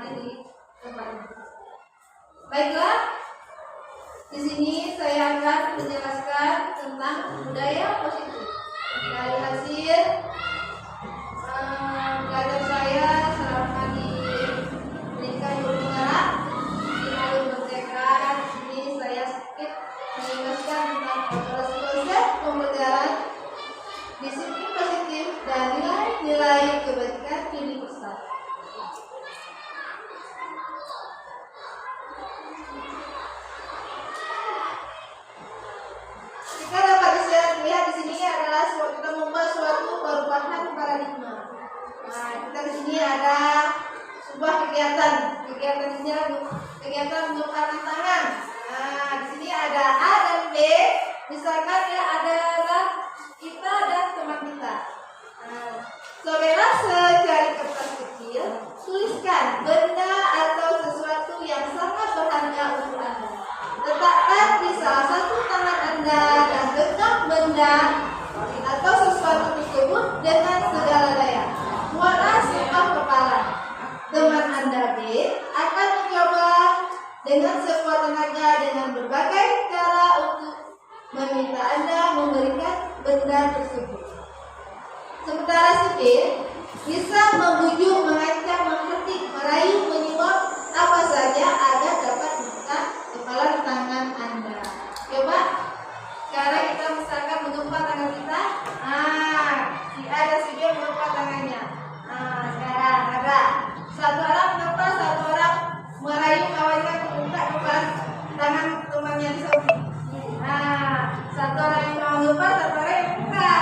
hadir di tempat ini. Baiklah, di sini saya akan menjelaskan tentang budaya positif dari hasil belajar saya selama di pendidikan guru negara di Alun Merdeka. Di sini saya sedikit menjelaskan tentang konsep pembelajaran disiplin positif dan nilai-nilai kebaikan universal. Jika dapat dilihat di sini adalah kita membuat suatu perubahan paradigma. Nah, kita di sini ada sebuah kegiatan ini adalah kegiatan menukarkan tangan. Nah, di sini ada A dan B. Misalkan ya adalah kita dan teman kita. Nah, cobalah secari kertas kecil, tuliskan benda atau sesuatu yang sangat berharga untuk Anda. Letakkan di salah satu tangan Anda dan genggam benda atau sesuatu tersebut dengan segala daya. Buatlah sebuah kepala. Teman Anda B akan mencoba dengan sekuat tenaga dengan berbagai cara untuk meminta Anda memberikan benda tersebut. Sementara si B bisa membujuk, mengancam, mengkritik, merayu, menyuap apa saja agar dapat menekan kepala tangan Anda. Coba sekarang kita misalkan mengepal tangan kita. Si A dan si B mengepal tangannya. Sekarang ada satu orang mengepal, satu orang merayu kawannya membuka kepala tangan temannya di samping. Satu orang yang mau ngepal, satu orang yang buka.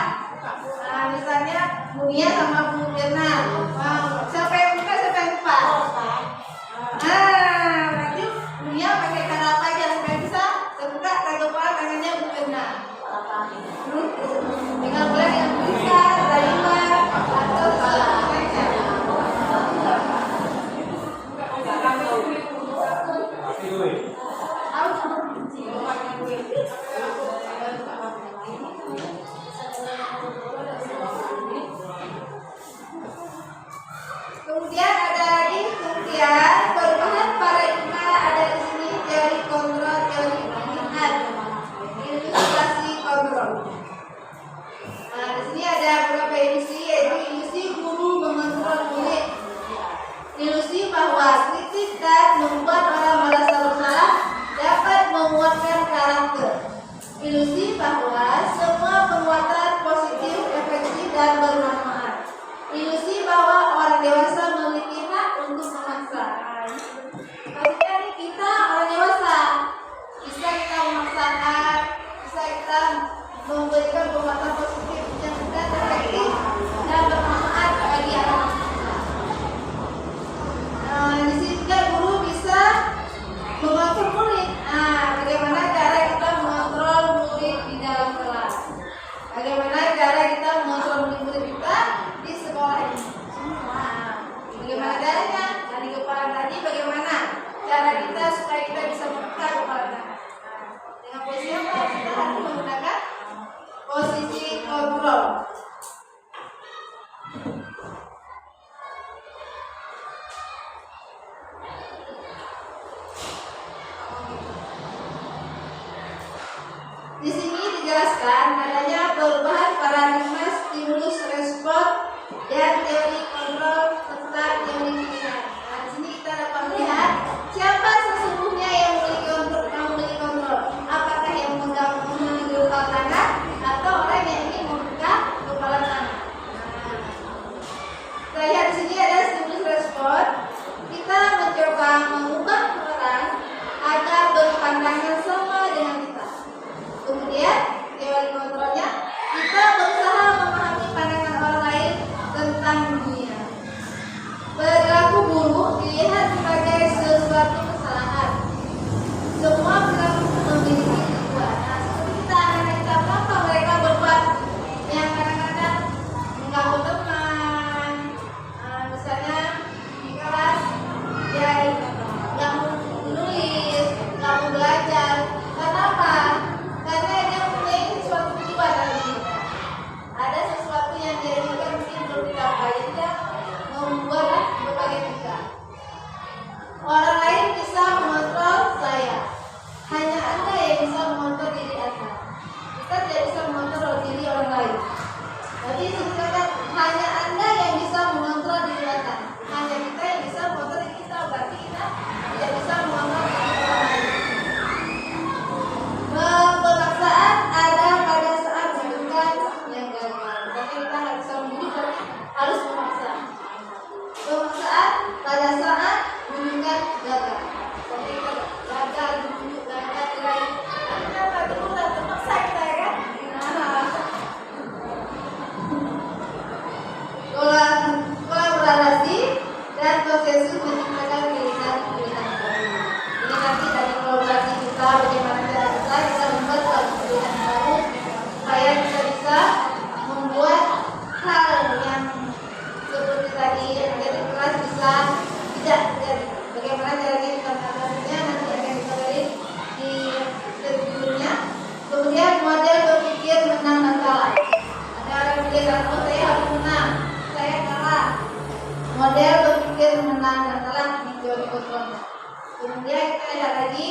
Misalnya Munia sama Bu Mirna. Siapa yang buka, siapa yang ngepal? Nanti Munia pakai cara apa aja supaya bisa terbuka kepala tangannya Bu Mirna. Dengan boleh yang tulisan, rayuan, atau sebagainya. Kemudian ada lagi perubahan paradigma, ada di sini teori kontrol, teori pembinaan, ilustrasi kontrol. Di sini ada beberapa ilusi, yaitu ilusi guru mengontrol murid, ilusi bahwa kritik dan membuat orang merasa bersalah dapat menguatkan karakter, ilusi bahwa semua penguatan positif, efektif dan bermanfaat, ilusi bahwa orang dewasa memiliki hak untuk memaksa. Maksudnya nih, kita orang dewasa bisa kita memaksakan, bisa kita memberikan penguatan positif yang juga efektif dan bermanfaat bagi anak. Di sini juga guru bisa mengontrol murid. Bagaimana cara kita mengontrol murid di dalam kelas? Bagaimana cara kita mengontrol murid-murid kita di sekolah ini? Bagaimana caranya? Dari kepala tadi, bagaimana cara kita supaya kita bisa membuka kepala tangan? Dengan posisi apa? Kita harus menggunakan posisi kontrol. Di sini dijelaskan adanya perubahan paradigma stimulus respon dan teori kontrol serta teori pembinaan. Di sini kita dapat melihat siapa sesungguhnya yang memiliki kontrol. Apakah yang memiliki kepala tangan atau orang yang ingin membuka kepala tangan. Kita lihat di sini ada stimulus respon. Kita mencoba mengubah orang agar berpandangan sama dengan kita. Kemudian teori kontrolnya, kita berusaha memahami pandangan orang lain tentang dunia. Perilaku buruk dilihat sebagai sesuatu kesalahan. Semua perilaku memiliki tujuan. Seperti kita anak-anak kita, apa mereka berbuat yang kadang-kadang mengganggu teman. Misalnya di kelas dia nggak mau menulis, nggak mau belajar. Kenapa? Karena dia mempunyai sesuatu tujuan dalam hidupnya. Ada sesuatu yang dia inginkan mungkin belum dicapai, dia membuat berbagai tiga. kontrolnya. Kemudian kita lihat lagi.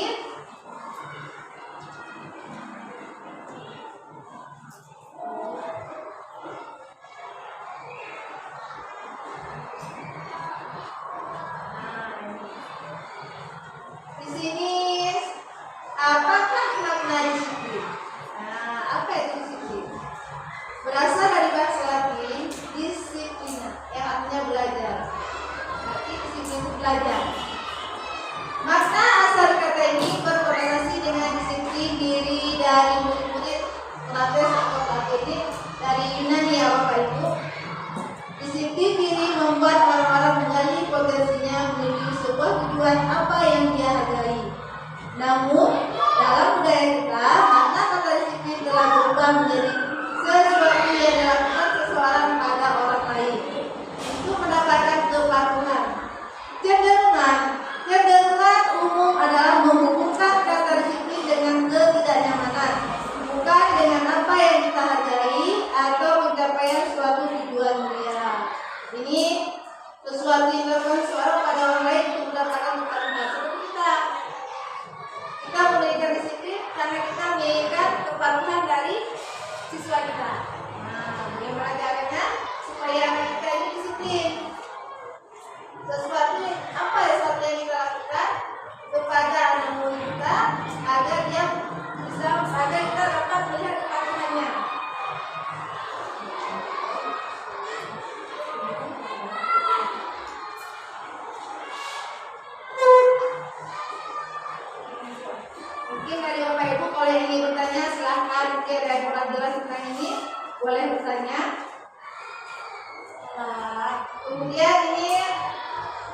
Di sini apakah makna disiplin? Apa itu disiplin? Berasal dari bahasa Latin disiplina yang artinya belajar. Arti disiplin itu belajar. Makna asal kata ini berkorelasi dengan disiplin diri dari murid-murid Pilates atau Pilates dari Yunani ya Bapak Ibu. Disiplin diri membuat orang-orang menggali potensinya menuju sebuah tujuan apa yang dia hargai. Namun dalam budaya kita, makna kata disiplin telah berubah menjadi sesuatu yang dilakukan seseorang pada orang lain untuk mendapatkan kepatuhan. Cenderungan umum adalah menghubungkan kata disiplin dengan ketidaknyamanan, bukan dengan apa yang kita hargai atau pencapaian suatu tujuan mulia. Ini sesuatu yang dilakukan seseorang pada orang lain untuk mendapatkan kepatuhan. Seperti kita memberikan disiplin karena kita menginginkan kepatuhan dari siswa kita. Bagaimana caranya supaya anak kita ini disiplin? Sesuatu yang kita lakukan kepada anak murid kita agar kita dapat melihat kepatuhannya. Mungkin dari Bapak Ibu kalau yang ingin bertanya silahkan. Mungkin ada yang kurang jelas tentang ini boleh bertanya. Kemudian ini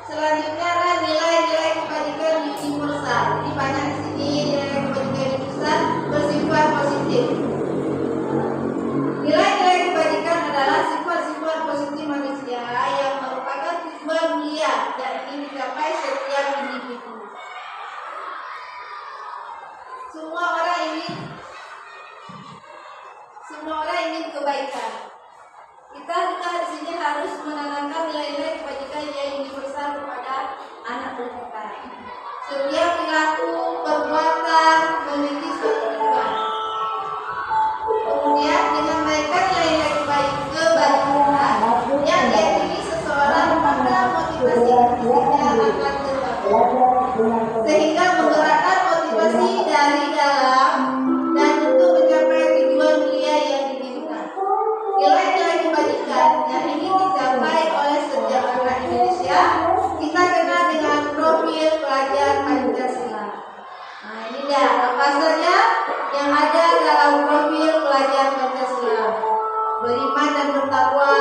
selanjutnya adalah nilai-nilai kebajikan universal. Jadi banyak di sini nilai kebajikan universal bersifat positif. Nilai-nilai kebajikan adalah sifat-sifat positif manusia yang merupakan tujuan mulia yang ingin dicapai setiap individu. Semua orang ingin kebaikan. Kita juga di sini harus menanamkan nilai-nilai kebajikan yang universal kepada anak kita. Setiap perilaku, perbuatan memiliki suatu tujuan. Kemudian dengan menaikkan nilai-nilai kebajikan yang diyakini seseorang, maka motivasi intrinsiknya akan terbangun, sehingga menggerakkan motivasi dari dalam dan untuk mencapai tujuan mulia yang diinginkan. Nilai-nilai kebajikan yang ingin dicapai oleh setiap anak Indonesia kita kenal dengan profil pelajar Pancasila. Ini dia apa saja yang ada dalam profil pelajar Pancasila: beriman dan bertakwa,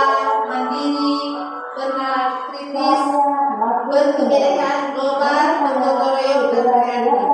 mandiri, bernalar kritis, berkebinekaan global, bergotong royong dan beretika.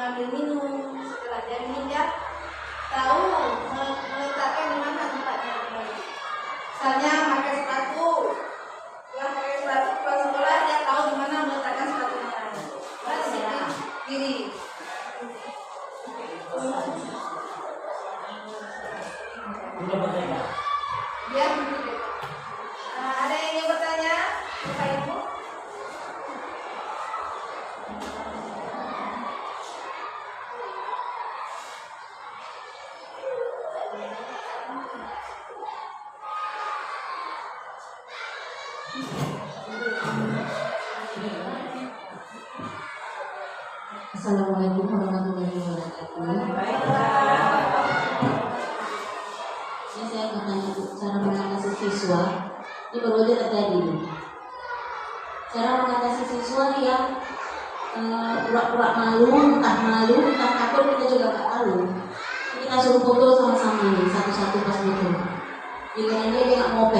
mengambil minum. Setelah dia minum, dia tahu meletakkan di mana tempatnya kembali. Misalnya pakai sepatu, setelah pakai sepatu pulang sekolah dia tahu di mana meletakkan sepatunya. Di sini kiri. Ya, ada yang ingin bertanya? Bapak Ibu? Assalamualaikum warahmatullahi wabarakatuh. Ini saya mau tanya cara mengatasi siswa. Ini baru aja terjadi. Cara mengatasi siswa yang pura-pura malu, entah takut, kita juga nggak tahu. Kita suruh foto sama-sama nih, satu-satu pas foto. Giliran dia nggak mau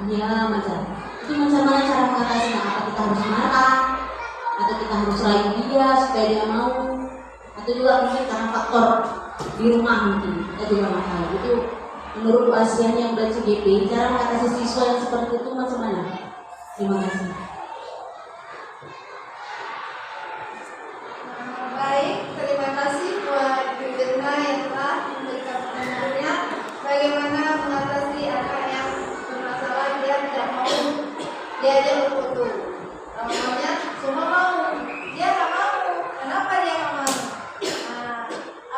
dia macam. Itu macam mana cara mengatasinya? Apa kita harus marah? Atau kita harus rayu dia supaya dia mau, atau juga mungkin karena faktor di rumah mungkin kita juga nggak tahu. Itu menurut Bu Asian yang udah CGP, cara mengatasi siswa yang seperti itu macam mana? Terima kasih. Baik, terima kasih buat Bu Dirna yang telah memberikan pertanyaannya. Bagaimana mengatasi anak yang bermasalah dia tidak mau diajak berfoto? Maunya semua mau, dia nggak mau. Kenapa dia nggak mau?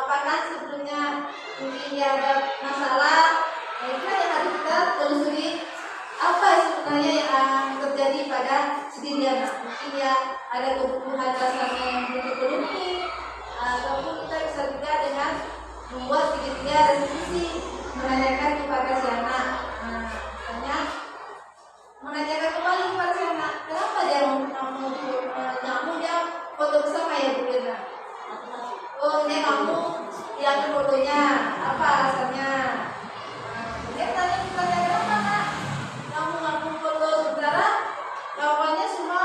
Apakah sebelumnya mungkin dia ada masalah? Itu yang harus kita telusuri. Apa sebenarnya yang terjadi pada diri anak? Mungkin dia ada kebutuhan dasarnya yang belum terpenuhi, ataupun kita bisa juga dengan membuat segitiga dan diskusi menanyakan kepada si anak. Misalnya menanyakan kembali kepada si anak, kenapa dia mau dia foto bersama ya Bu Dirna? Oh, dia kamu yang fotonya, apa alasannya? Dia tanya kenapa nak? Kamu ngaku foto sementara kawannya semua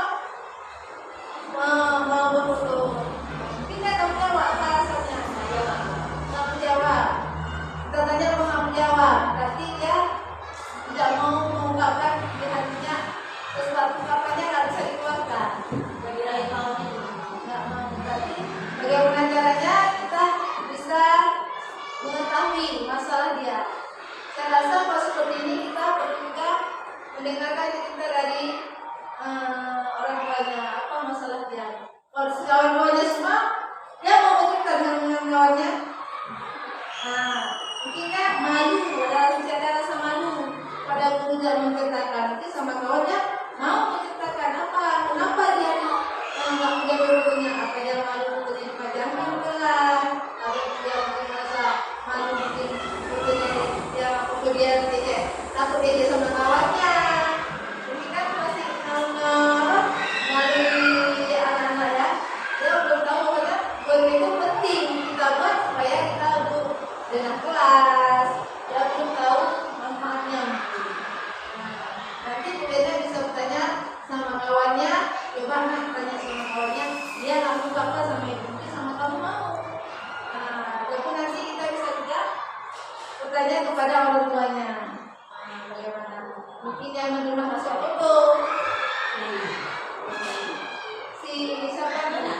mau berfoto. Mungkin dia kamu jawab apa alasannya? Kamu jawab. Kita tanya kamu jawab. Berarti dia tidak mau mengungkapkan di hatinya sesuatu ungkapannya nggak bisa dikeluarkan. Bagi kawannya nggak mau. Berarti bagaimana caranya kita bisa mengetahui masalah dia? Saya rasa kalau seperti ini kita perlu juga mendengarkan cerita dari orang tuanya, apa masalah dia. Kalau kawan-kawannya semua, dia mau bercerita dengan kawannya. Mungkin kan malu, ada rasa malu pada guru tidak menceritakan. Nanti sama kawannya mau menceritakan kenapa dia nggak punya fotonya, apa dia malu fotonya dipajangkan kelas, atau dia mungkin merasa malu mungkin fotonya dia nanti takut dia sama kawannya. Mungkin kan masih melalui anak-anak ya, dia belum tahu bahwa foto itu penting kita buat supaya kita untuk dengan kelas. Dia belum tahu manfaatnya. Nanti kemudian bisa bertanya sama kawannya, coba nak tanya sama kawannya, dia langsung apa sama ibu, mungkin sama kamu mau. Ataupun nanti kita bisa juga bertanya kepada orang tuanya. Bagaimana? Mungkin yang menerima hasil foto. Si siapa namanya?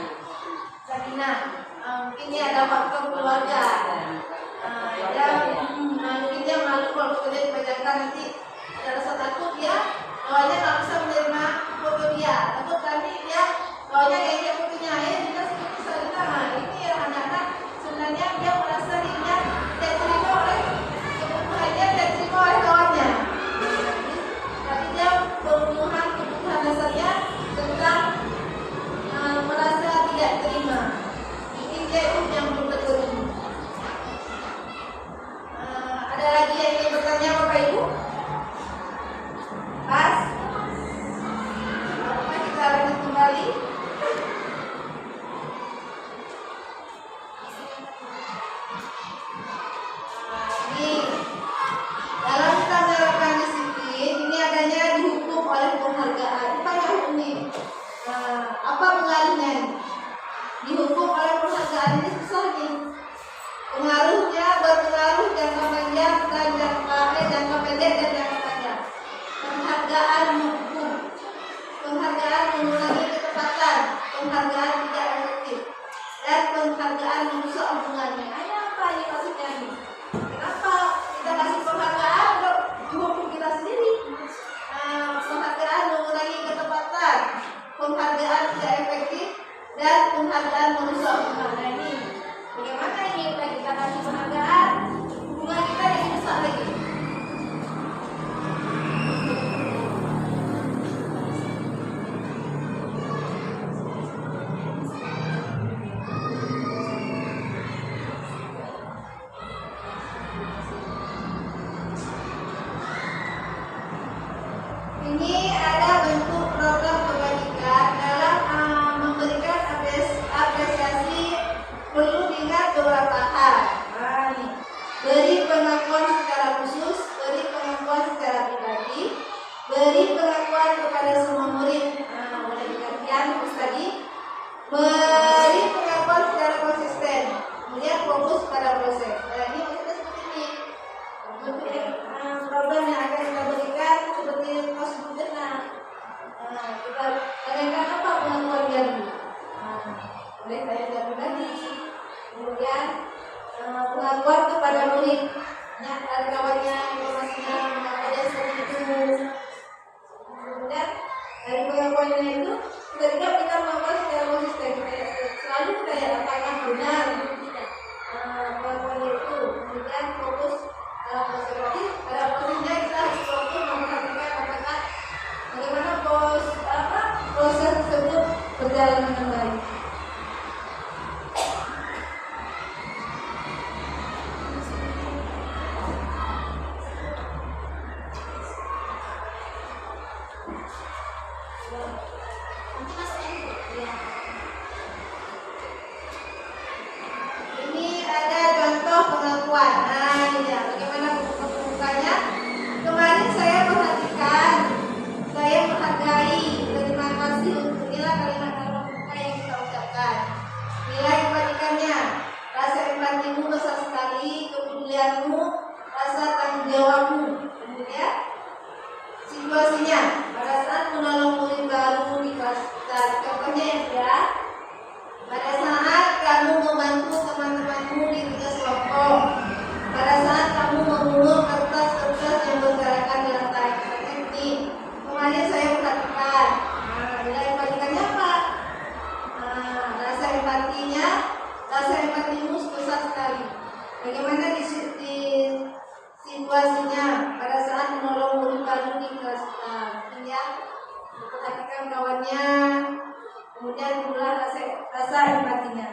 Sabina. Mungkin dia ada faktor keluarga. Mungkin dia malu kalau fotonya dipajangkan nanti ada rasa takut dia. Kawannya nggak bisa menerima foto dia. Takut nanti dia kawannya kayak fotonya kita seperti Sabina. Ini anak-anak sebenarnya dia merasa dirinya tidak terima oleh kebutuhannya, tidak terima oleh kawannya. Tapi dia kebutuhan dasarnya tentang merasa tidak terima. Mungkin dia itu yang belum terpenuhi. penghargaan menghukum, penghargaan mengurangi ketepatan, penghargaan tidak efektif, dan penghargaan merusak hubungannya. Apa ini maksudnya nih? Kenapa kita kasih penghargaan untuk dihukum kita sendiri? Penghargaan mengurangi ketepatan, penghargaan tidak efektif, dan penghargaan merusak hubungan. Nah ini bagaimana ini kita kasih penghargaan, hubungan kita jadi rusak lagi. Ini ada bentuk program kebajikan dalam memberikan apresiasi. Perlu diingat beberapa hal. Beri pengakuan secara khusus, beri pengakuan secara pribadi, beri pengakuan kepada semua murid. Boleh digantian terus tadi. Beri pengakuan secara konsisten, kemudian fokus pada proses. Nah, ini maksudnya seperti ini. Bentuk program yang akan kita berikan seperti prosedur benar. Kita tanyakan apa pengakuan diri. Boleh saya jawab tadi. Kemudian pengakuan kepada murid. Dari kawannya informasinya mengapa dia seperti itu. Kemudian dari pengakuannya itu kita mengakuan secara konsisten. Selalu kita apakah benar itu tidak. Pengakuannya itu. Kemudian fokus konservatif. Pada posisinya kita harus fokus memperhatikan apakah bagaimana proses tersebut berjalan dengan baik. Ini ada contoh pengakuan. Nah, ini ya, bagaimana pembukanya? Kemarin saya perhatikan, saya menghargai, terima kasih untuk inilah kalimat pembuka yang kita ucapkan. Nilai kebaikannya, rasa empatimu besar sekali, kepedulianmu, rasa tanggung jawabmu. Kemudian situasinya, pada saat menolong murid baru di kelas kita, contohnya ya, pada saat kamu membantu teman-temanmu di tugas kelompok, pada saat kamu mengunduh kertas-kertas yang berserakan di lantai, seperti kemarin saya perhatikan. Nilai empatikannya apa? Rasa empatimu besar sekali. Bagaimana di situasinya pada saat menolong murid baru di kelas kita? Kemudian memperhatikan kawannya, kemudian pula rasa empatinya.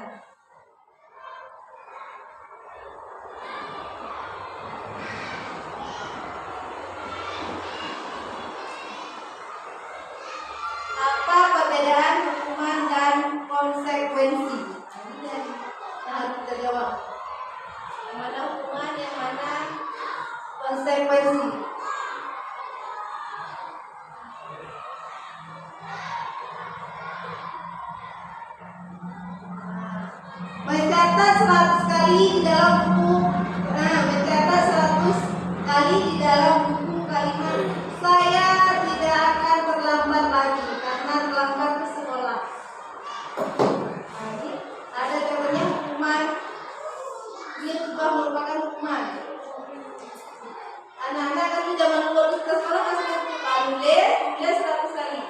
Apa perbedaan hukuman dan konsekuensi? Ini yang harus kita jawab. Yang mana hukuman, yang mana konsekuensi? Mencatat 100 kali di dalam buku. Mencatat 100 kali di dalam buku kalimat saya tidak akan terlambat lagi karena terlambat ke sekolah. Ini ada contohnya hukuman. Dia juga merupakan hukuman. Anak-anak kan zaman dulu ke sekolah masih tulis 100 kali.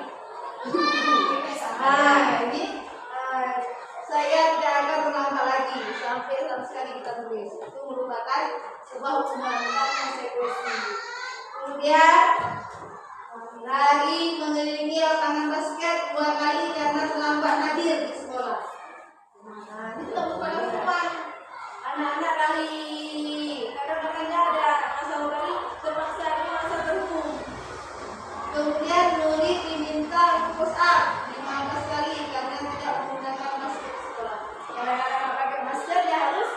Ini saya tidak akan terlambat lagi sampai 100 kali kita tulis. Itu merupakan sebuah hukuman dan konsekuensi. Kemudian lari mengelilingi lapangan basket 2 kali karena terlambat hadir di sekolah. Ini juga merupakan hukuman. Anak-anak lari, kadang-kadang ada masa lari terpaksa ada masa terhukum. Kemudian murid diminta push up 15 kali karena tidak menggunakan masker di sekolah. Kadang-kadang pakai masker dia harus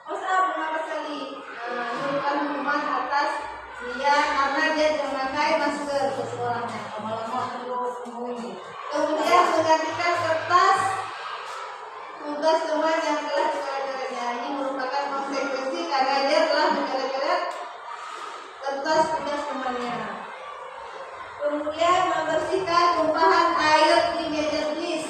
push up 15 kali. Ini bukan hukuman atas dia karena dia tidak memakai masker di sekolahnya. Kemudian menggantikan kertas tugas teman yang telah dicoret-coretnya. Ini merupakan konsekuensi karena dia telah mencoret-coret kertas tugas temannya. Kemudian membersihkan tumpahan air di meja tulis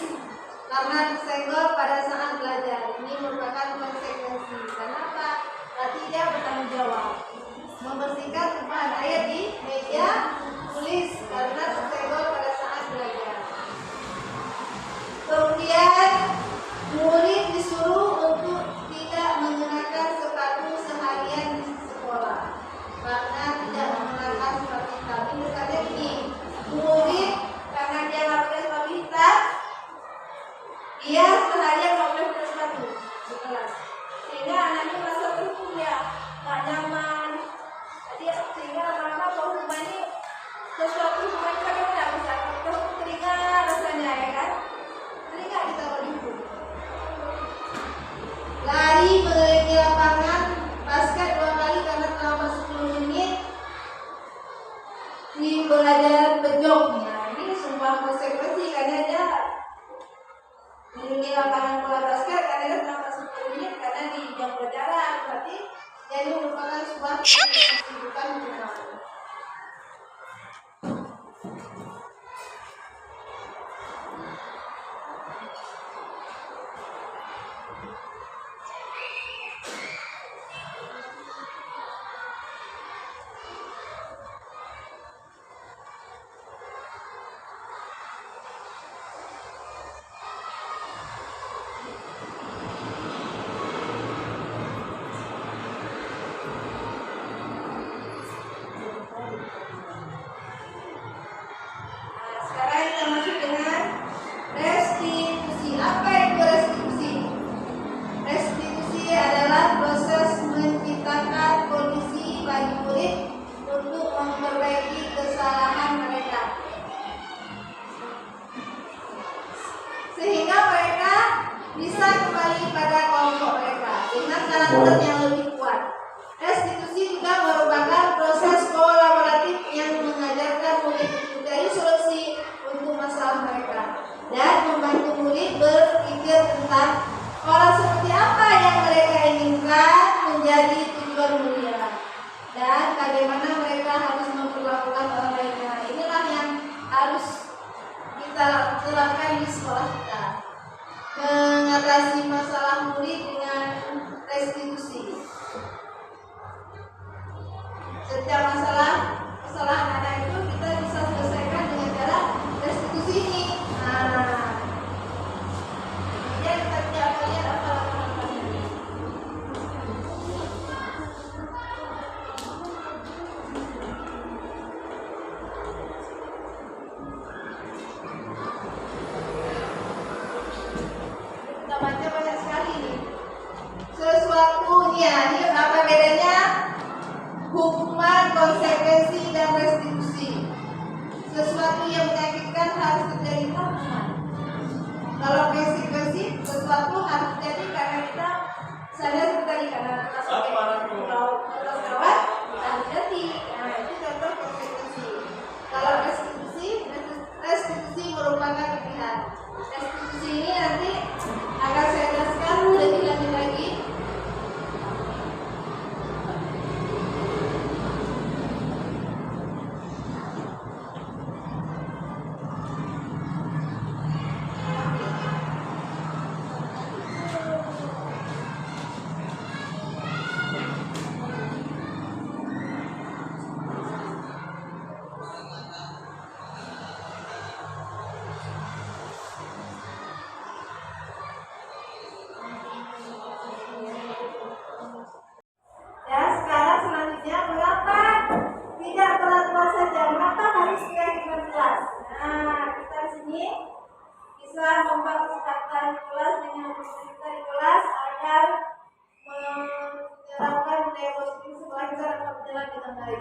karena tersenggol pada saat belajar. Ini merupakan konsekuensi. Kenapa? Berarti dia bertanggung jawab. Membersihkan tumpahan air di meja tulis karena tersenggol pada saat belajar. Kemudian murid disuruh untuk tidak menggunakan sepatu seharian di sekolah karena tidak mengenakan sepatu hitam. Ini misalnya ini, murid karena dia nggak pakai sepatu hitam, dia seharian nggak boleh pakai sepatu di kelas, sehingga anaknya merasa terhukum, ya nggak nyaman. Jadi sehingga lama-lama kalau rumah ini sesuatu rumah kita kan nggak bisa teringat rasanya, ya kan? Teringat kita kalau dihukum. Lari mengelilingi lapangan basket 2 kali karena selama 10 menit di pelajaran pejoknya. Ini sumpah konsekuensi karena dia mengelilingi lapangan bola basket karena dia selama 10 menit karena di jam pelajaran. Berarti jadi merupakan sebuah kesibukan hukuman. Sekarang kita masuk dengan restitusi. Apa itu restitusi? Restitusi adalah proses menciptakan kondisi bagi murid untuk memperbaiki kesalahan mereka, sehingga mereka bisa kembali pada kelompok mereka dengan karakter yang lebih kuat. Restitusi juga merupakan proses kolaboratif yang mengajarkan murid mencari solusi untuk masalah mereka dan membantu murid berpikir tentang orang seperti apa yang mereka inginkan menjadi tujuan mulia dan bagaimana mereka harus memperlakukan orang lainnya. Inilah yang harus kita terapkan di sekolah kita, mengatasi masalah murid dengan restitusi. Setiap masalah anak itu kita bisa selesaikan dengan cara restitusi ini. Kemudian kita tidak lihat apa langkah-langkahnya. Kita baca banyak sekali nih. Sesuatunya, ini apa bedanya? Hukuman, konsekuensi, dan restitusi. Sesuatu yang menyakitkan harus terjadi hukuman. Kalau konsekuensi, sesuatu harus terjadi karena kita sadar tadi karena kita pakai gawat harus jadi. Nah, itu contoh konsekuensi. Kalau restitusi merupakan pilihan. Restitusi ini nanti akan saya jelaskan lebih lanjut lagi. Bisa membuat kesepakatan kelas dengan peserta di kelas agar menerapkan budaya positif sekolah kita dapat berjalan dengan baik.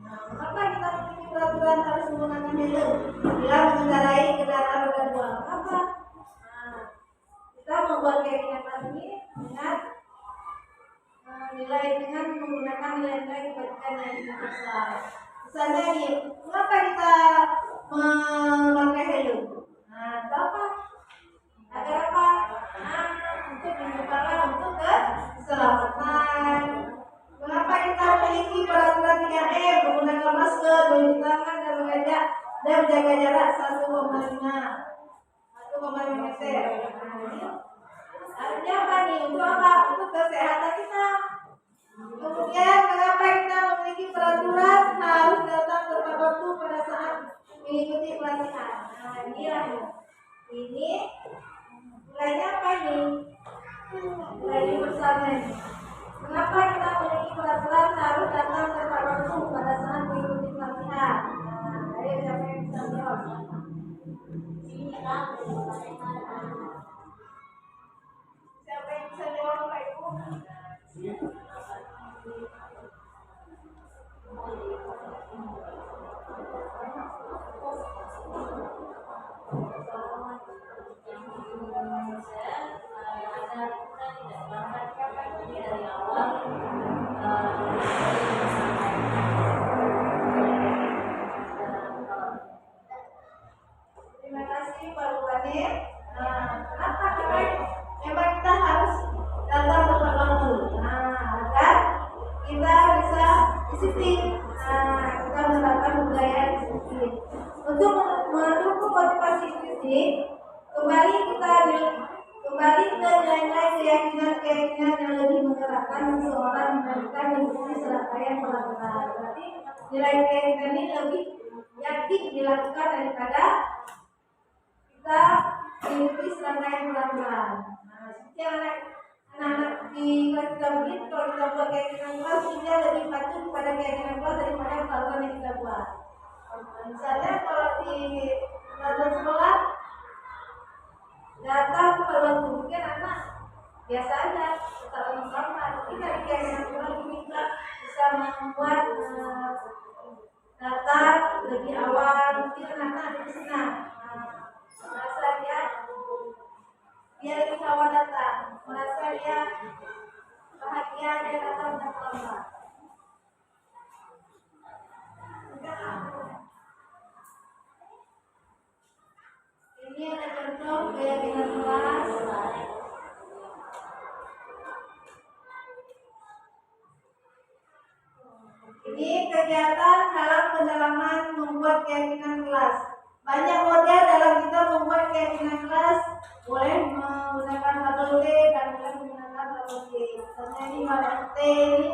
Nah, mengapa kita memiliki peraturan harus menggunakan helm bila mengendarai kendaraan roda 2? Mengapa? Nah, kita membuat kegiatan ini dengan nilai dengan menggunakan nilai-nilai kebaikan yang kita besar. Misalnya nih, mengapa kita memakai helm? Nah, apa? Agar apa? Untuk menyebabkan untuk keselamatan. Mengapa kita memiliki peraturan 3M, menggunakan masker, mencuci tangan, dan mengajak dan jaga jarak 1,5 meter. Artinya apa nih? Untuk apa? Untuk kesehatan kita. Kemudian mengapa kita memiliki peraturan harus datang tepat waktu pada saat mengikuti pelatihan? Nah, ini nilainya apa nih? Nilai bersama ini. Mengapa kita memiliki peraturan harus datang tepat waktu pada saat mengikuti pelatihan? Nah, ayo siapa yang bisa jawab? Siapa yang bisa jawab, Pak Ibu? Terima kasih Pak Bupati. Kenapa memang kita harus datang tepat waktu? Agar kita bisa disiplin. Kita menerapkan budaya disiplin. Untuk mendukung motivasi fisik, kembali ke nilai-nilai keyakinan yang lebih menggerakkan seseorang memberikan mengikuti serangkaian pelatihan. Berarti nilai keyakinan ini lebih yakin dilakukan daripada kita mengikuti serangkaian pelatihan. Seperti anak-anak di kelas 3 menit, kalau kita buat keyakinan kelas, dia lebih patuh kepada keyakinan kelas daripada pelatihan yang kita buat. Misalnya kalau di pelajaran sekolah datang tepat waktu, mungkin anak biasa aja tetap sama, tapi dari keyakinan kelas kita bisa membuat datang lebih awal, mungkin anak lebih senang. Merasa dia lebih awal datang, merasa dia bahagia dia datang terlambat. Ini ada contoh keyakinan kelas. Ini kegiatan dalam pendalaman membuat keyakinan kelas. Banyak model dalam kita membuat keyakinan kelas. Boleh menggunakan tabel T dan boleh menggunakan tabel T. Misalnya ini tabel T ini,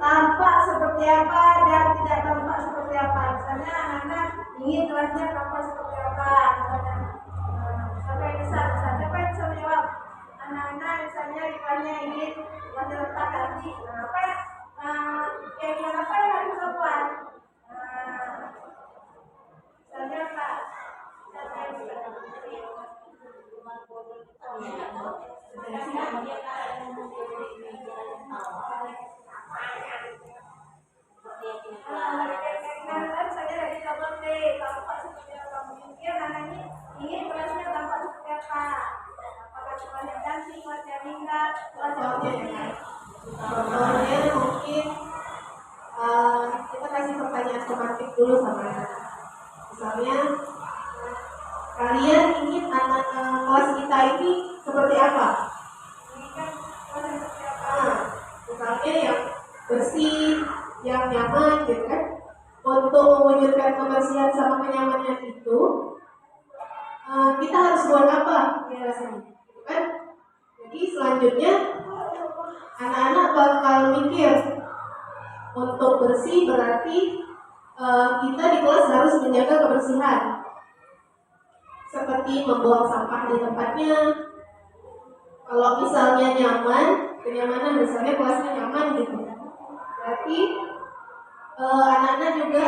tampak seperti apa dan tidak tampak seperti apa. Misalnya anak-anak ingin kelasnya tampak seperti apa. Siapa yang bisa menjawab? Anak-anak misalnya di kelasnya ingin kelasnya letak hati. Keyakinan apa yang harus kita buat? Misalnya Pak, siapa yang bisa? Misalnya dari tabel T, tampak seperti apa? Mungkin anaknya ingin kelasnya tampak seperti apa? Apakah kelasnya cantik, kelasnya indah, kelasnya cantik? Contohnya mungkin kita kasih pertanyaan tematik dulu sama anak. Misalnya kalian ingin anak kelas kita ini seperti apa? Misalnya yang bersih, yang nyaman, gitu kan? Untuk mewujudkan kebersihan sama kenyamanan itu, kita harus buat apa? Gitu kan? Jadi selanjutnya anak-anak bakal mikir, untuk bersih berarti kita di kelas harus menjaga kebersihan, seperti membuang sampah di tempatnya. Kalau misalnya nyaman, kenyamanan, misalnya kelasnya nyaman gitu, berarti anak-anak juga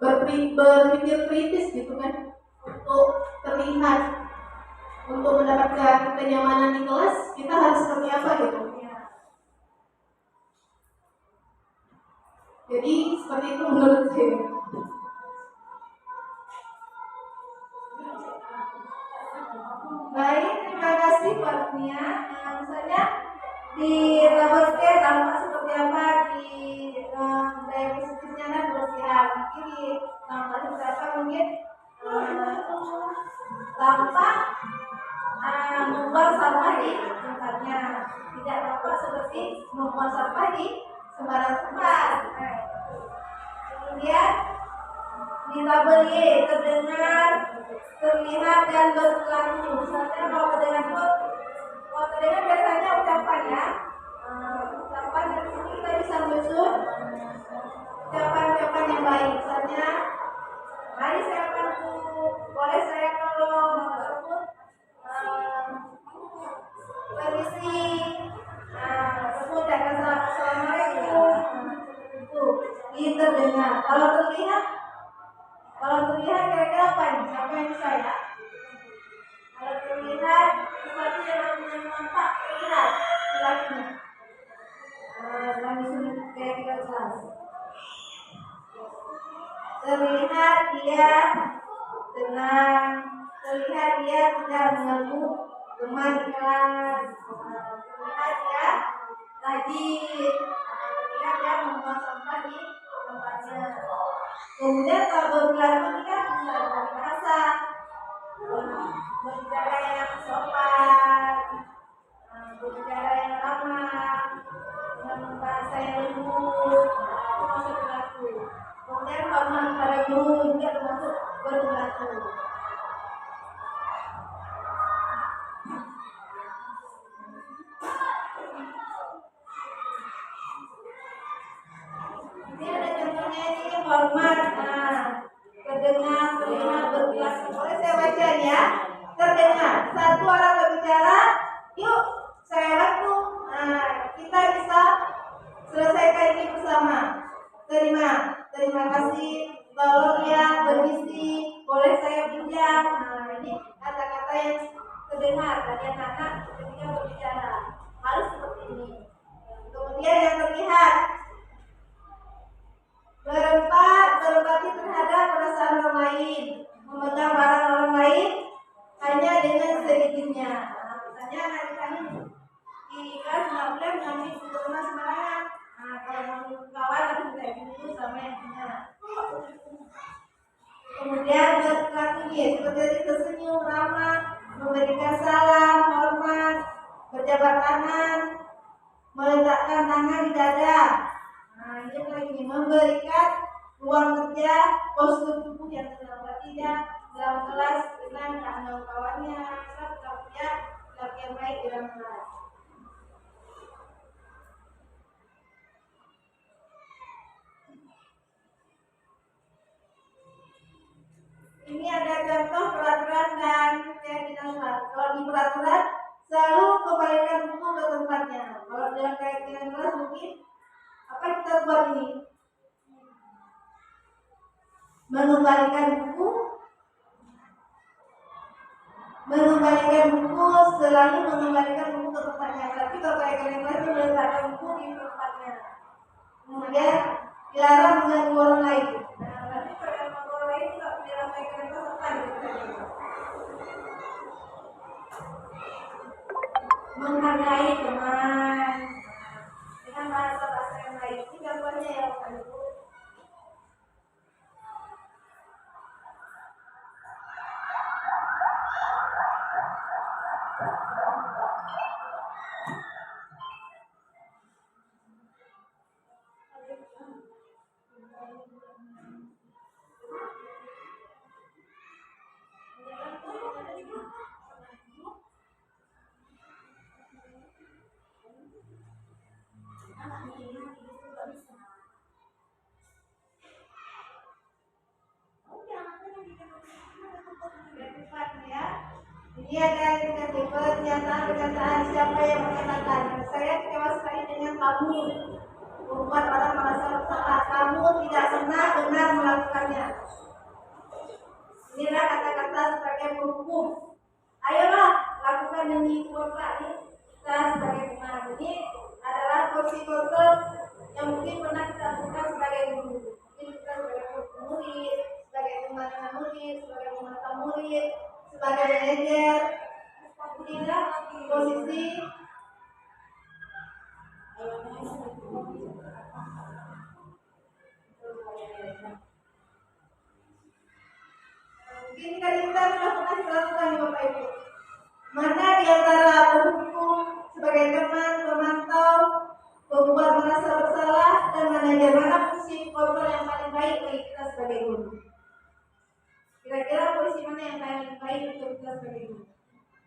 berpikir kritis gitu kan, untuk terlihat, untuk mendapatkan kenyamanan di kelas kita harus seperti apa gitu. Jadi seperti itu menurut saya. Baik, terima kasih Pak Nia. Misalnya di tabel T tampak seperti apa, di budaya positifnya dan kebersihan. Mungkin di tampak seperti apa, mungkin tampak membuang sampah di tempatnya, tidak tampak seperti membuang sampah di sembarang tempat. Di tabel Y terdengar, terlihat dan berlaku. Misalnya kalau terdengar biasanya ucapan ya. Ucapan dari sini kita bisa menyusun ucapan-ucapan yang baik. Misalnya, mari saya bantu, boleh saya tolong, ataupun permisi, ataupun assalamualaikum. Itu terdengar. Kalau terlihat kira-kira apa nih? Siapa yang bisa ya? Kalau terlihat sesuatu yang nampak terlihat perilakunya. Dalam disuruh kira-kira jelas. Terlihat dia tenang, terlihat dia tidak mengganggu teman di kelas, terlihat dia rajin, terlihat dia membuang sampah di tempatnya. Kemudian kalau berlaku ini kan bisa dari bahasa, berbicara yang sopan, berbicara yang ramah, dengan bahasa yang lembut, itu masuk berlaku. Kemudian hormat pada guru juga termasuk berlaku. Ini ada contohnya ini hormat, terdengar, terlihat, berlaku. Boleh saya baca ya? Terdengar, satu orang berbicara, yuk saya bantu. Kita bisa selesaikan ini bersama. Terima kasih. Tolong ya, permisi, boleh saya pinjam. Ini kata-kata yang terdengar dari anak-anak ketika berbicara. Harus seperti ini. Kemudian yang terlihat, berempati terhadap perasaan orang lain, memegang barang orang lain hanya dengan sedikitnya. Misalnya anak kita ini di kelas 9 mengambil buku rumah sembarangan. Kalau mau kawan harus minta dulu sama yang punya. Kemudian berlakunya seperti tersenyum, ramah, memberikan salam, hormat, berjabat tangan, meletakkan tangan di dada. Ini lagi memberikan ruang kerja, postur tubuh yang tenang. Berarti dia dalam kelas dengan kawan-kawannya, kalau dia latihan baik di dalam kelas. Ini ada contoh peraturan dan keyakinan. Kalau di peraturan selalu kembalikan buku ke tempatnya. Kalau dalam keyakinan kelas mungkin apa yang kita buat ini? Mengembalikan buku selalu mengembalikan buku ke tempatnya. Tapi kalau keyakinan kelas itu meletakkan buku di tempatnya. Kemudian dilarang mengganggu orang lain. Berarti pergaulan orang lain itu tidak dalam keyakinan kelas apa gitu? Menghargai teman dengan bahasa-bahasa yang baik. Ini contohnya ya Bapak Ibu. Ini ada indikatif pernyataan siapa yang mengatakan saya kecewa sekali dengan kamu, membuat orang merasa bersalah. Kamu tidak pernah benar melakukannya. Inilah kata-kata sebagai penghukum. Ayolah lakukan demi kuota ini. Kita sebagai teman ini adalah porsi-porsi yang mungkin pernah kita lakukan sebagai guru. Mungkin kita sebagai murid, sebagai teman murid, sebagai pemerintah murid, sebagai manajer, tidak posisi mungkin kita sudah pernah dilakukan Bapak Ibu. Mana di antara penghukum sebagai teman, pemantau, membuat merasa bersalah, dan manajer, mana fungsi kontrol yang paling baik bagi kita sebagai guru? Kira-kira posisi mana yang paling baik untuk kita sebagai guru?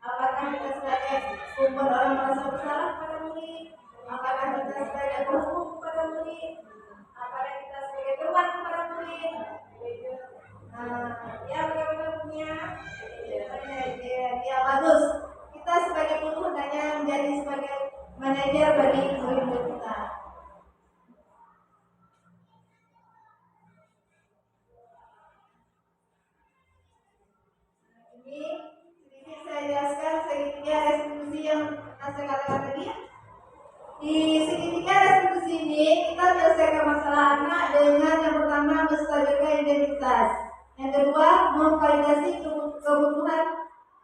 Apakah kita sebagai sumber orang merasa bersalah kepada murid? Apakah kita sebagai penghukum kepada murid? Apakah kita sebagai teman kepada murid? Ya benar-benar punya ya bagus. Kita sebagai guru hendaknya menjadi sebagai manajer bagi murid-murid kita. Ini sedikit saya jelaskan segitiga restitusi yang saya katakan tadi. Di segitiga restitusi ini kita menyelesaikan masalah anak dengan yang pertama menstabilkan identitas, yang kedua memvalidasi kebutuhan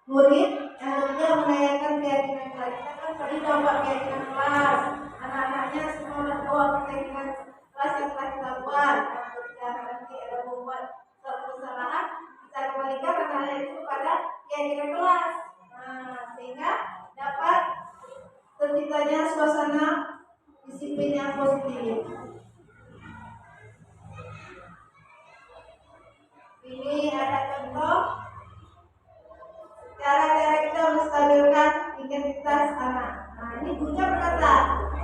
murid, yang ketiga menanyakan keyakinan kelas. Kita kan tadi coba keyakinan kelas, anak-anaknya semua tahu keyakinan kelas yang telah kita buat. Ketika nanti ada membuat suatu kesalahan, kita kembalikan anak-anak itu kepada keyakinan kelas, sehingga dapat terciptanya suasana disiplin yang positif. Ini ada contoh cara-cara kita menstabilkan identitas anak. Ini gurunya berkata,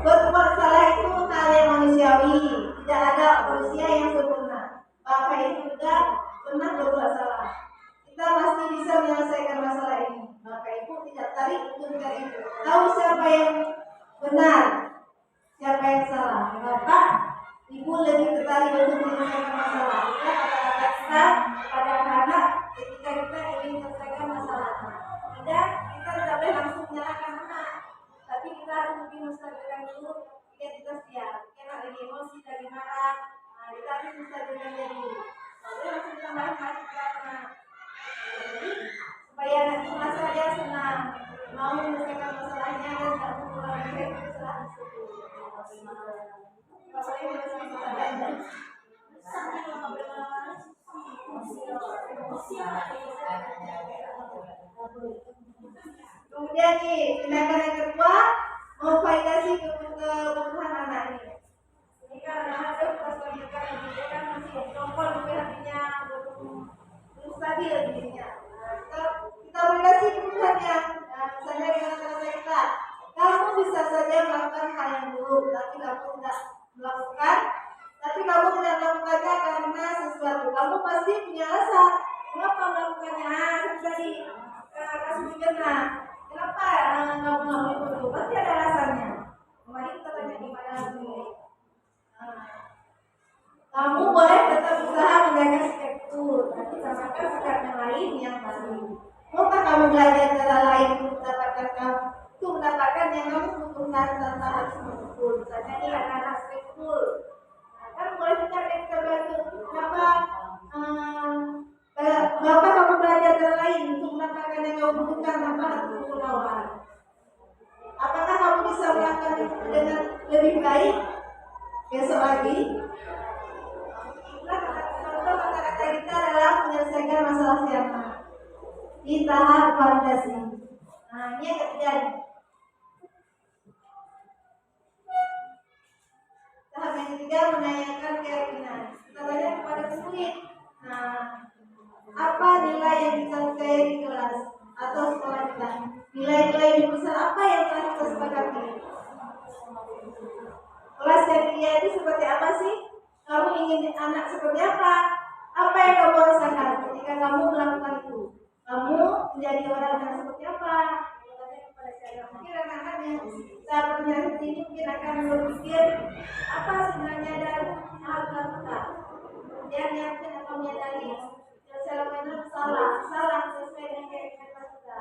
berbuat salah itu hal yang manusiawi, tidak ada manusia yang sempurna. Bapak itu juga pernah berbuat salah. Kita pasti bisa menyelesaikan masalah ini. Bapak Ibu tidak tarik untuk mencari tahu siapa yang benar, siapa yang salah. Bapak Ibu lebih tertarik untuk menyelesaikan masalah. Kita kata-kata kita pada anak-anak ketika kita ingin menyelesaikan masalah. Tidak, kita tidak boleh langsung menyalahkan anak, tapi kita harus mungkin menstabilkan dulu identitas dia. Kita lagi emosi, lagi marah, kita harus menstabilkan dia dulu. Lalu langsung kita marah-marah ke anak. Supaya nanti masa dia senang mau menyelesaikan masalahnya dan tidak mengulangi kesalahan tersebut. Kemudian nih, tindakan yang kedua, memvalidasi kebutuhan anak ini. Ini kan anak-anak pas menikah ini kan masih tompol mungkin hatinya belum stabil dirinya. Kita validasi kebutuhannya. Misalnya dengan kata kita, kamu bisa saja melakukan hal yang buruk, tapi kamu tidak melakukan. Tapi kamu tidak melakukannya karena sesuatu. Kamu pasti punya alasan. Kenapa melakukannya? Seperti kasus Mirna. Kenapa kamu melakukan itu? Pasti ada alasannya. Kemarin kita tanya kepada murid. Kamu boleh tetap usaha menjaga struktur, tapi tambahkan sikap yang lain yang baru. Maukah kamu belajar cara lain untuk mendapatkan yang kamu butuhkan tanpa harus mengumpul? Misalnya ini anak-anak struktur. Kan boleh kita bantu. Kenapa kamu belajar cara lain untuk mendapatkan yang kamu butuhkan tanpa harus mengumpul lawan? Apakah kamu bisa melakukan itu dengan lebih baik besok lagi? Kata-kata kita adalah menyelesaikan masalah siapa di tahap validasi. Ini yang ketiga. Tahap yang ketiga menanyakan keyakinan. Kita tanya kepada murid. Apa nilai yang kita percaya di kelas atau sekolah kita? Nilai-nilai universal apa yang telah kita sepakati? Kelas yang dia itu seperti apa sih? Kamu ingin anak seperti apa? Apa yang kamu rasakan ketika kamu melakukan itu? Kamu menjadi orang yang seperti apa? Mungkin anak-anak yang saat menjadi seperti ini mungkin akan berpikir apa sebenarnya dan harus dilakukan. Kemudian yang mungkin akan menyadari yang saya lakukan itu salah sesuai dengan keyakinan kita.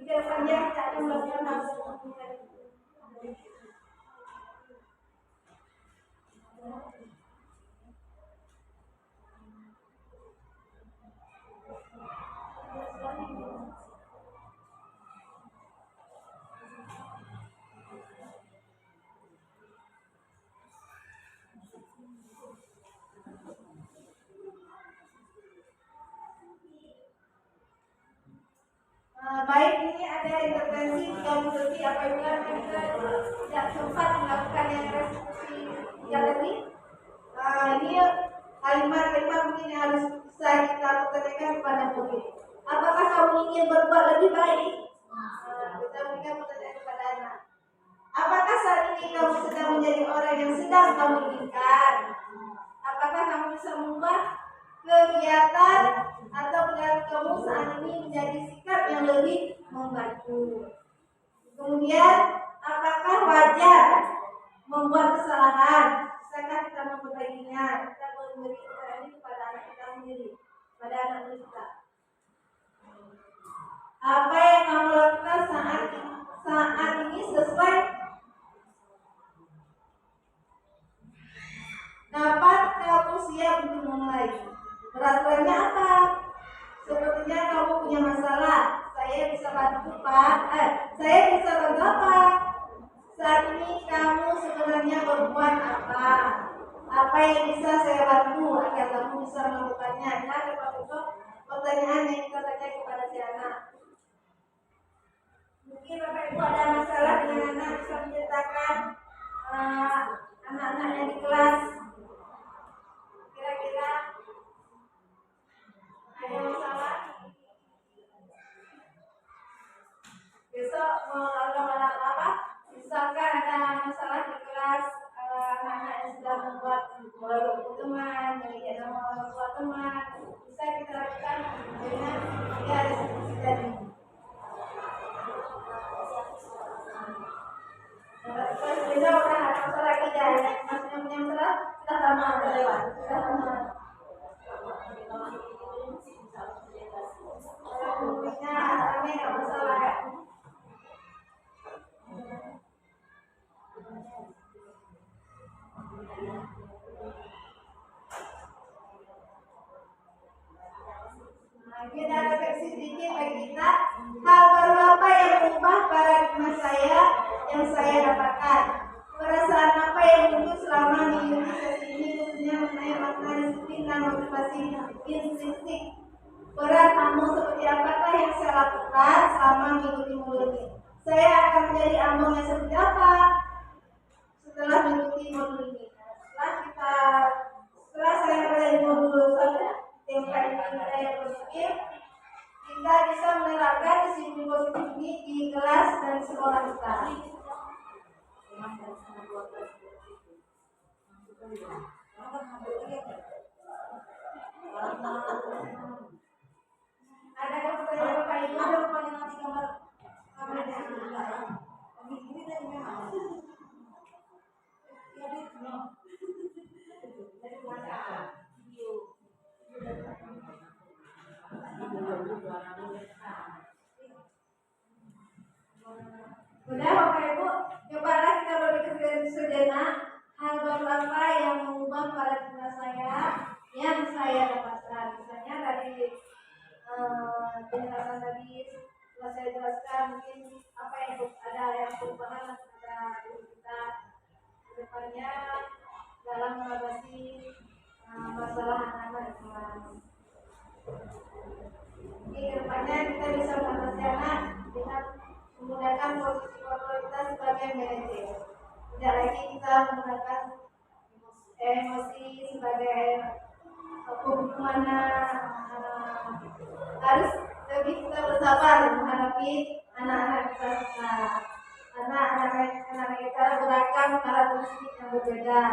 Jika depannya kita akan melakukan hal seperti itu. Baik, ini ada intervensi 30 detik apabila kita tidak sempat melakukan yang restitusi yang tadi. Ini kalimat-kalimat mungkin yang harus bisa kita lakukan sampaikan kepada murid. Apakah kamu ingin berbuat lebih baik? Kita berikan pertanyaan kepada anak. Apakah saat ini kamu sedang menjadi orang yang sedang kamu inginkan? Apakah kamu bisa mengubah kegiatan atau perilaku kamu saat ini menjadi sikap yang lebih membantu? Kemudian, apakah wajar membuat kesalahan? Bisakah kita memperbaikinya? Kita memberi pertanyaan ini kepada anak kita sendiri, pada anak kita. Apa yang kamu lakukan saat ini sesuai? Dapat kamu siap untuk memulai? Peraturannya apa? Sepertinya kamu punya masalah. Saya bisa bantu Pak. Saya bisa bantu apa? Saat ini kamu sebenarnya berbuat apa? Apa yang bisa saya bantu agar kamu bisa melakukannya? Nah, Bapak-Ibu, pertanyaan yang kita tanya kepada si anak. Mungkin Bapak-Ibu ada masalah dengan anak, bisa menceritakan anak-anak yang di kelas. Kira-kira ada masalah? Besok mau lakukan apa? Misalkan ada masalah di kelas, anak-anak yang sudah membuat walaupun teman, mengejek nama orang tua teman, bisa kita lakukan dengan tiga resolusi tadi. Besok udah ada masalah kita, maksudnya punya masalah, kita sama lewat, kita sama. Rumusnya asalnya nggak masalah ya. Kita refleksi sedikit bagi kita. Hal baru apa yang mengubah paradigma saya yang saya dapatkan? Perasaan apa yang muncul selama mengikuti sesi ini, khususnya mengenai makna disiplin dan motivasi intrinsik? Peran AMO seperti apakah yang saya lakukan selama mengikuti modul ini? Saya akan menjadi AMO yang seperti apa setelah mengikuti modul ini? Setelah saya berada di modul tempat ini saya berpikir kita bisa menerapkan disiplin positif ini di kelas dan sekolah kita. Ada pertanyaan Bapak Ibu? Ada pertanyaan nanti gambar kameranya ini tadi memang. Udah Bapak Ibu, cobalah kita berpikir sejenak hal baru apa yang mengubah paradigma saya yang saya dapatkan. Misalnya dari penjelasan tadi setelah saya jelaskan mungkin apa yang ada yang perubahan pada diri kita ke depannya dalam mengatasi masalah anak-anak di kelas. Jadi ke depannya kita bisa mengatasi anak dengan menggunakan posisi kontrol kita sebagai manajer. Tidak lagi kita menggunakan emosi sebagai mana harus lebih kita bersabar menghadapi anak-anak kita. Karena anak-anak kita beragam karakteristik yang berbeda.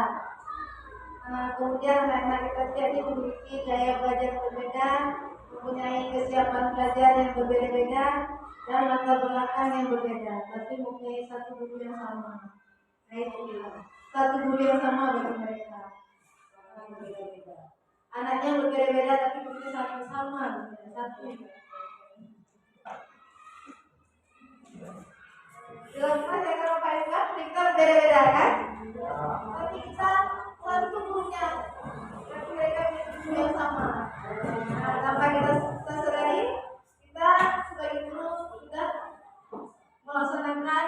Kemudian anak-anak kita jadi memiliki gaya belajar berbeda, mempunyai kesiapan belajar yang berbeda-beda dan latar belakang yang berbeda, tapi mempunyai satu guru yang sama. Nah itu dia, satu guru yang sama bagi mereka. Anaknya berbeda-beda tapi punya satu sama, satu. Dalam kelas ya kalau Pak Ibu kita berbeda-beda kan? Tapi kita satu gurunya, tapi mereka punya guru yang sama. Nah, tanpa kita sadari, kita sebagai guru sudah melaksanakan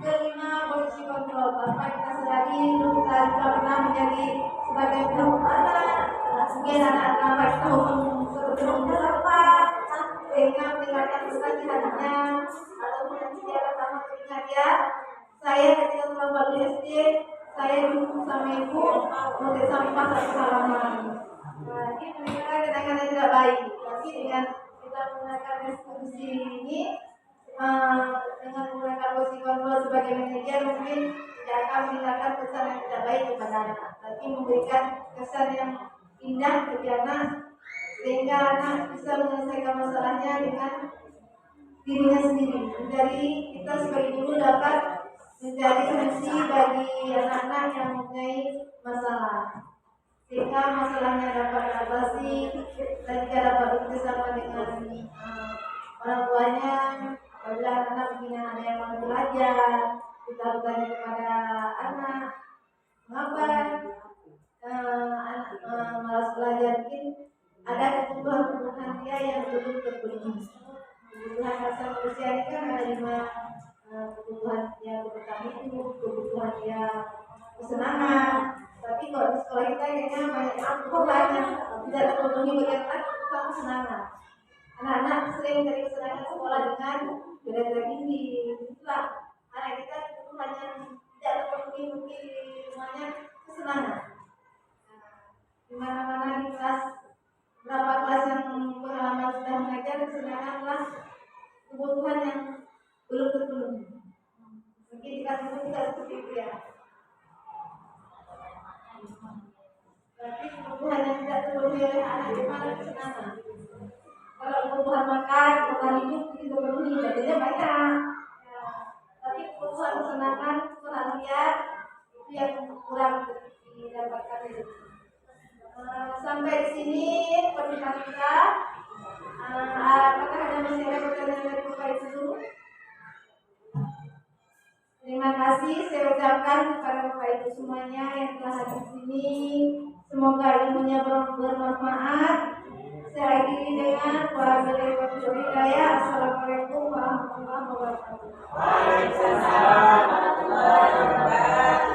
kelima posisi kontrol. Tanpa kita sadari, kita juga pernah menjadi sebagai guru anak. Mungkin anak-anak itu sebelum apa, sehingga meninggalkan pesan di hatinya, ataupun sejarah sama teringat ya. Saya ketika selama SD, saya dulu sama ibu mau sampah satu halaman. Nah, ini meninggalkan kenangan yang tidak baik. Tapi dengan kita menggunakan restitusi ini, dengan menggunakan posisi kontrol sebagai manajer, mungkin tidak akan meninggalkan kesan yang tidak baik kepada anak, tapi memberikan kesan yang indah bagi anak, sehingga anak bisa menyelesaikan masalahnya dengan dirinya sendiri. Jadi kita sebagai guru dapat menjadi solusi bagi anak-anak yang mempunyai masalah, sehingga masalahnya dapat teratasi dan juga dapat bekerjasama dengan orang tuanya. Apabila anak punya ada yang mau belajar, kita bertanya kepada anak, mengapa anak malas belajar, mungkin ada kebutuhan dia yang belum terpenuhi. Kebutuhan dasar manusia ini kan ada 5 kebutuhan yang pertama itu kebutuhan dia kesenangan. Tapi kalau di sekolah kita kayaknya banyak kebutuhan yang tidak terpenuhi bagian kebutuhan kesenangan. Anak-anak sering mencari kesenangan sekolah dengan belajar tinggi. Itulah anak kita kebutuhan yang tidak terpenuhi mungkin semuanya kesenangan. Di mana-mana di kelas berapa kelas yang pengalaman sudah mengajar, kesenangan adalah kebutuhan yang belum terpenuhi. Mungkin di kelas itu tidak seperti itu ya. Berarti kebutuhan yang tidak terpenuhi oleh anak gimana kesenangan. Kalau kebutuhan makan, kebutuhan hidup itu terpenuhi, jadinya banyak. Ya. Tapi kebutuhan kesenangan, kebutuhan lihat itu yang kurang didapatkan itu. Sampai di sini pertemuan kita. Apakah ada masih ada pertanyaan dari Bapak Ibu? Terima kasih saya ucapkan kepada Bapak Ibu semuanya yang telah hadir di sini. Semoga ilmunya bermanfaat. Saya akhiri dengan wabillahi hidayah. Assalamualaikum warahmatullahi wabarakatuh. Waalaikumsalam warahmatullahi wabarakatuh.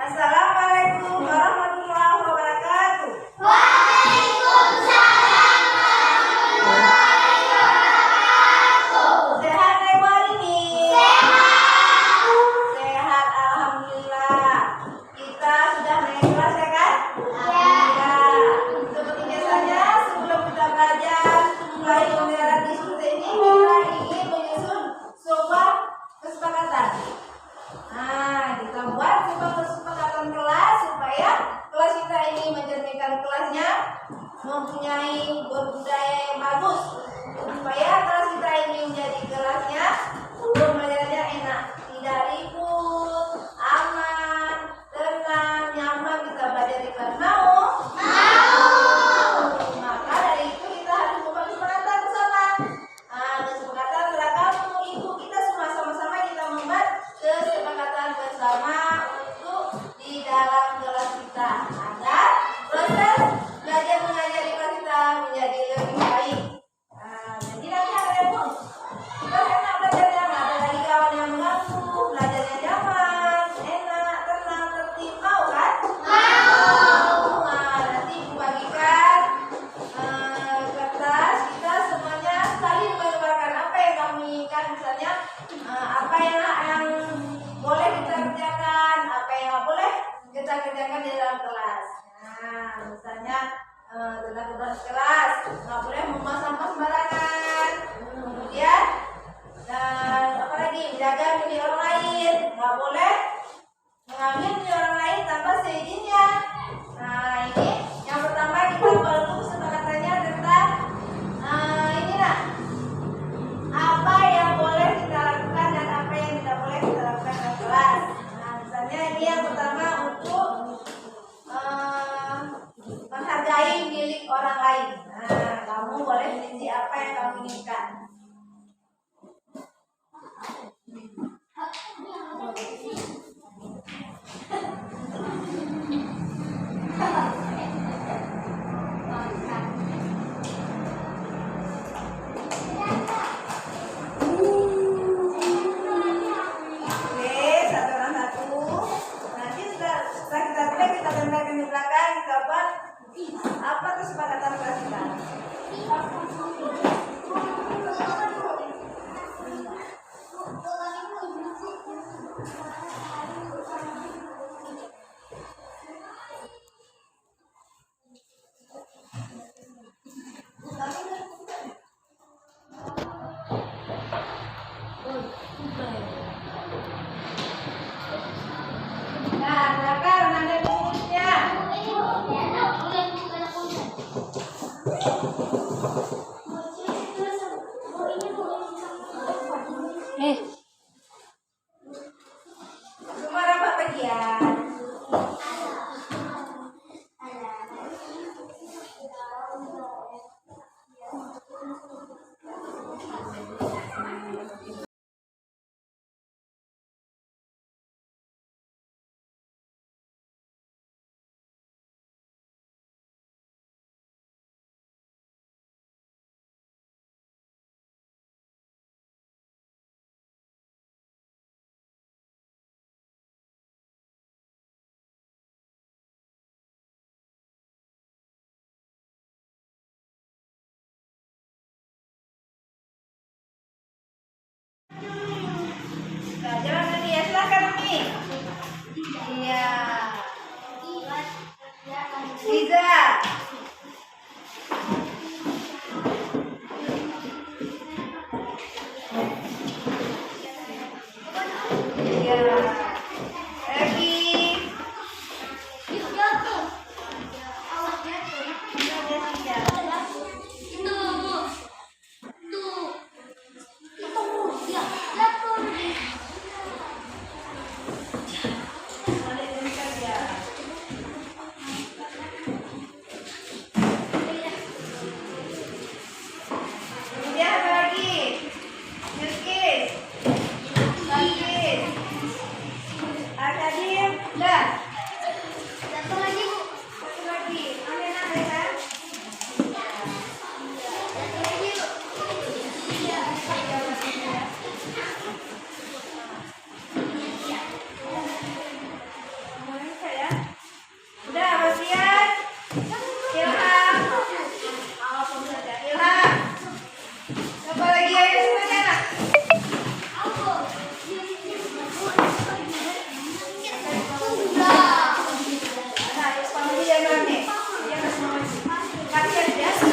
Assalamualaikum warahmatullahi wabarakatuh. Waalaikumsalam warahmatullahi wabarakatuh. Sehat ibu hari ini? Sehat. Sehat, alhamdulillah. Kita sudah naik kelas ya kan? Ya. Seperti biasanya sebelum kita belajar mulai pembelajaran diskusi ini, kita ingin menyusun sebuah kesepakatan. Kita buat sebuah kesepakatan kelas supaya kelas kita ini menjadikan kelasnya mempunyai budaya yang bagus, supaya kelas kita ini menjadi kelasnya pembelajarannya enak, tidak ribut, aman, tenang, nyaman. Kita belajar di kelas mau. Maka dari itu kita harus membuat kesepakatan bersama. Kesepakatan antara kamu, ibu, kita semua sama-sama kita membuat kesepakatan bersama untuk di dalam kelas kita agar proses belajar mengajar di kelas kita menjadi lebih baik. Jadi nanti ada yang pun kita enak belajarnya, nggak ada lagi kawan yang mengganggu, belajarnya nyaman, enak, tenang, tertib. Mau kan? Mau. Nanti ibu bagikan kertas, kita semuanya saling menggambarkan apa yang kamu inginkan, misalnya apa yang boleh kita kerjakan, apa yang nggak boleh kita kerjakan di dalam kelas. Misalnya tentang kelas nggak boleh membuang sampah sembarangan, kemudian dan apa lagi, menjaga milik orang lain, nggak boleh mengambil milik orang lain tanpa seizinnya. Ini yang pertama kita perlu kesepakatannya tentang ini nak, apa yang boleh kita lakukan dan apa yang tidak boleh kita lakukan dalam kelas. Misalnya ini yang pertama untuk menghargai milik orang lain. Kamu boleh meniti apa yang kamu inginkan. Nah, Raka, nanda bukunya. Semua rapat bagian. Nah, jalan dia silakan Umi. Iya. Liza. Iya. Lagi. Kemudian apa lagi? Bilkis. Bilkis. Akadim. Dah. Satu lagi, Bu. Satu lagi. Amena, ya kan? Satu lagi, Bu. Iya. Ya. Udah, Basian. Ilham. Ilham. Apa lagi ayo semuanya? Nah, yuk sama dia nih. Dia harus mau latihan biasa.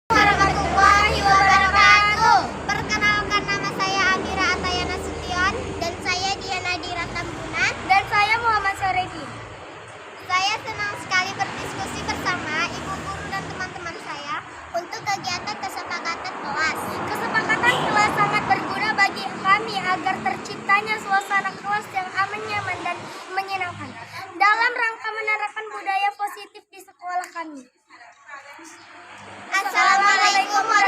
Warahmatullahi wabarakatuh. Perkenalkan, nama saya Amira Atayana Sution dan saya Diana Dira Tambunan dan saya Muhammad Soredi. Saya senang sekali berdiskusi bersama ibu guru dan teman-teman saya untuk kegiatan kesepakatan kelas. Kesepakatan kelas sangat berguna bagi kami agar terciptanya suasana kelas yang aman, nyaman dan menyenangkan. Dalam dalam rangka menerapkan budaya positif di sekolah kami. Assalamualaikum warahmatullahi